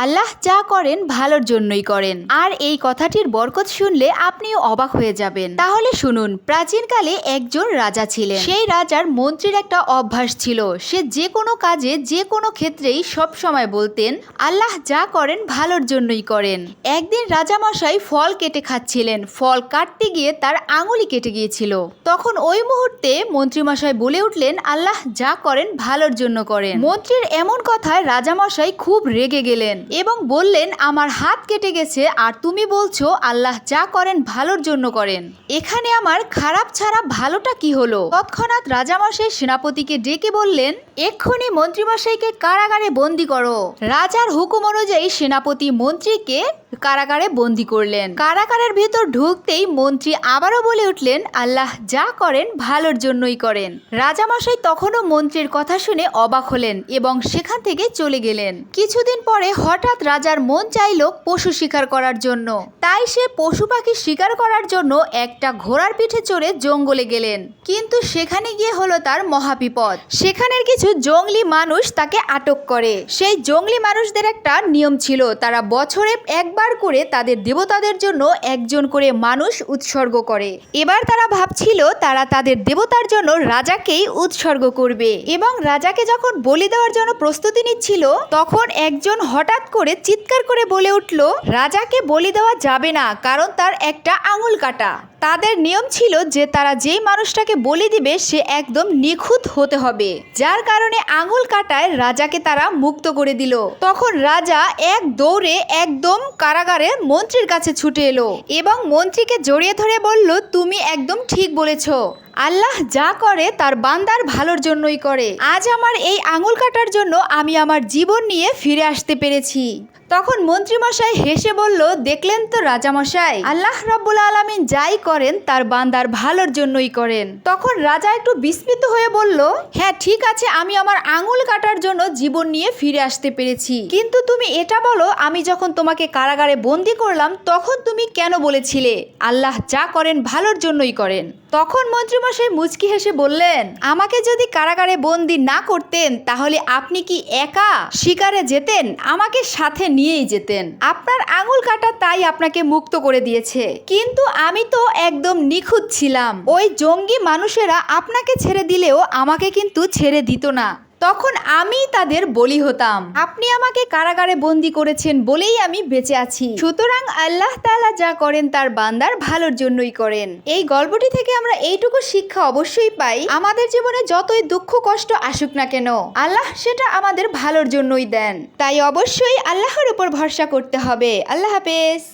আল্লাহ যা করেন ভালোর জন্যই করেন। আর এই কথাটির বরকত শুনলে আপনিও অবাক হয়ে যাবেন। তাহলে শুনুন, প্রাচীনকালে একজন রাজা ছিলেন। সেই রাজার মন্ত্রীর একটা অভ্যাস ছিল, সে যে কোনো কাজে যে কোনো ক্ষেত্রেই সব সময় বলতেন আল্লাহ যা করেন ভালোর জন্যই করেন। একদিন রাজামশাই ফল কেটে খাচ্ছিলেন, ফল কাটতে গিয়ে তার আঙুলি কেটে গিয়েছিল। তখন ওই মুহূর্তে মন্ত্রীমশাই বলে উঠলেন আল্লাহ যা করেন ভালোর জন্য করেন। মন্ত্রীর এমন কথায় রাজামশাই খুব রেগে গেলেন এবং বললেন আমার হাত কেটে গেছে আর তুমি বলছো আল্লাহ যা করেন ভালোর জন্য করেন, এখানে আমার খারাপ ছাড়া ভালোটা কি হলো? তৎক্ষণাৎ রাজামশাই সেনাপতিকে ডেকে বললেন এক্ষুনি মন্ত্রীমশাইকে কারাগারে বন্দি করো। রাজার হুকুম অনুযায়ী সেনাপতি মন্ত্রীকে কারাগারে বন্দি করলেন। কারাগারের ভেতর ঢুকতেই মন্ত্রী আবারও বলে উঠলেন আল্লাহ যা করেন ভালোর জন্যই করেন। রাজামশাই তখনও মন্ত্রীর কথা শুনে অবাক হলেন এবং সেখান থেকে চলে গেলেন। কিছুদিন পরে হঠাৎ রাজার মন চাইল পশু শিকার করার জন্য। তাই সে পশু পাখি শিকার করার জন্য একটা ঘোড়ার পিঠে চড়ে জঙ্গলে গেলেন। কিন্তু সেখানে গিয়ে হলো তার মহাবিপদ। সেখানের কিছু জঙ্গলি মানুষ তাকে আটক করে। সেই জঙ্গলি মানুষদের একটা নিয়ম ছিল, তারা বছরে একবার করে তাদের দেবতাদের জন্য একজন করে মানুষ উৎসর্গ করে। এবার তারা ভাবছিল তারা তাদের দেবতার জন্য রাজাকেই উৎসর্গ করবে এবং রাজাকে যখন বলি দেওয়ার জন্য প্রস্তুতি নিচ্ছিল তখন একজন হঠাৎ করে চিৎকার করে বলে উঠল রাজাকে বলি দেওয়া যাবে না, কারণ তার একটা আঙুল কাটা। তাদের নিয়ম ছিল যে তারা যেই মানুষটাকে বলি দিবে সে একদম নিখুঁত হতে হবে, যার কারণে আঙুল কাটায় রাজাকে তারা মুক্ত করে দিল। তখন রাজা এক দৌড়ে একদম কারাগারে মন্ত্রীর কাছে ছুটে এলো এবং মন্ত্রীকে জড়িয়ে ধরে বলল তুমি একদম ঠিক বলেছ, আল্লাহ যা করে তার বান্দার ভালোর জন্যই করে। আজ আমার এই আঙুল কাটার জন্য আমি আমার জীবন নিয়ে ফিরে আসতে পেরেছি। তখন মন্ত্রীমশাই হেসে বলল দেখলেন তো রাজামশাই, আল্লাহ রাব্বুল আলামিন যাই করেন তার বান্দার ভালোর জন্যই করেন। তখন রাজা একটু বিস্মিত হয়ে বলল হ্যাঁ ঠিক আছে, আমি আমার আঙুল কাটার জন্য জীবন নিয়ে ফিরে আসতে পেরেছি, কিন্তু তুমি এটা বলো আমি যখন তোমাকে কারাগারে বন্দি করলাম তখন তুমি কেন বলেছিলে আল্লাহ যা করেন ভালোর জন্যই করেন? তখন মন্ত্রীমশাই মুচকি হেসে বললেন আমাকে যদি কারাগারে বন্দি না করতেন তাহলে আপনি কি একা শিকারে যেতেন? আমাকে সাথে নিয়েই যেতেন। আপনার আঙুল কাটা তাই আপনাকে মুক্ত করে দিয়েছে, কিন্তু আমি তো একদম নিখুঁত ছিলাম। ওই জঙ্গি মানুষেরা আপনাকে ছেড়ে দিলেও আমাকে কিন্তু ছেড়ে দিত না, তখন আমি তাদের বলি হতাম। আপনি আমাকে কারাগারে বন্দি করেছেন বলেই আমি বেঁচে আছি। সুতরাং আল্লাহ তাআলা যা করেন তার বান্দার ভালোর জন্যই করেন। এই গল্পটি থেকে আমরা এইটুকু শিক্ষা অবশ্যই পাই, আমাদের জীবনে যতই দুঃখ কষ্ট আসুক না কেন আল্লাহ সেটা আমাদের ভালোর জন্যই দেন। তাই অবশ্যই আল্লাহর উপর ভরসা করতে হবে। আল্লাহ হাফেজ।